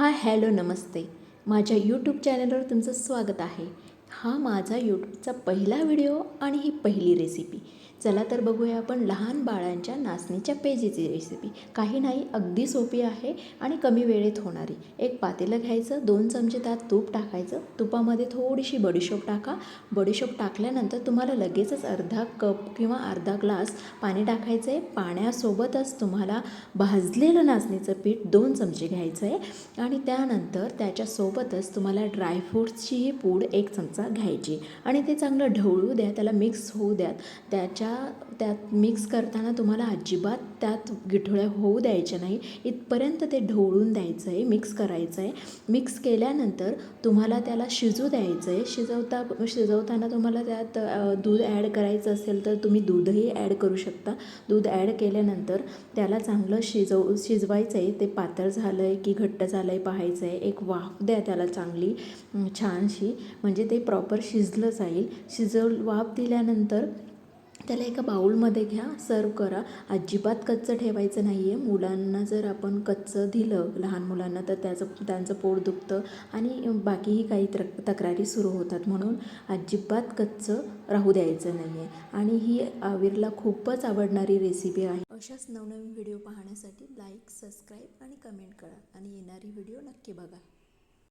Hello नमस्ते. माझ्या YouTube चॅनलवर तुमचं स्वागत आहे. हा माझा यूट्यूबचा पहिला व्हिडिओ आणि ही पहिली रेसिपी. चला तर बघूया आपण लहान बाळांच्या नाचणीच्या पेजीची रेसिपी. काही नाही, अगदी सोपी आहे आणि कमी वेळेत होणारी. एक पातेलं घ्यायचं, 2 चमचे त्यात तूप टाकायचं. तुपामध्ये थोडीशी बडीशोप टाका. बडीशोप टाकल्यानंतर तुम्हाला लगेचच अर्धा कप किंवा अर्धा ग्लास पाणी टाकायचं आहे. पाण्यासोबतच तुम्हाला भाजलेलं नाचणीचं पीठ 2 चमचे घ्यायचं आहे आणि त्यानंतर त्याच्यासोबतच तुम्हाला ड्रायफ्रूट्सचीही पूड 1 चमचा घ्यायची आणि ते चांगलं ढवळू द्या, त्याला मिक्स होऊ द्यात. त्यात मिक्स करताना तुम्हाला अजिबात त्यात गिठळ्या होऊ द्यायच्या नाही. इथपर्यंत ते ढवळून द्यायचं आहे, मिक्स करायचं आहे. मिक्स केल्यानंतर तुम्हाला त्याला शिजू द्यायचं आहे. शिजवताना तुम्हाला त्यात दूध ॲड करायचं असेल तर तुम्ही दूधही ॲड करू शकता. दूध ॲड केल्यानंतर त्याला चांगलं शिजवायचं आहे. ते पातळ झालं आहे की घट्ट झालं आहे पाहायचं आहे. एक वाफ द्या त्याला चांगली छानशी, म्हणजे ते प्रॉपर शिजलं जाईल. वाफ दिल्यानंतर त्याला एका बाउलमध्ये घ्या, सर्व करा. अजिबात कच्चं ठेवायचं नाही आहे. मुलांना जर आपण कच्चं दिलं, लहान मुलांना, तर त्यांचं पोट दुखतं आणि बाकीही काही तक्रारी सुरू होतात. म्हणून अजिबात कच्चं राहू द्यायचं नाही आहे. आणि ही आविरला खूपच आवडणारी रेसिपी आहे. अशाच नवनवीन व्हिडिओ पाहण्यासाठी लाईक, सबस्क्राईब आणि कमेंट करा आणि येणारी व्हिडिओ नक्की बघा.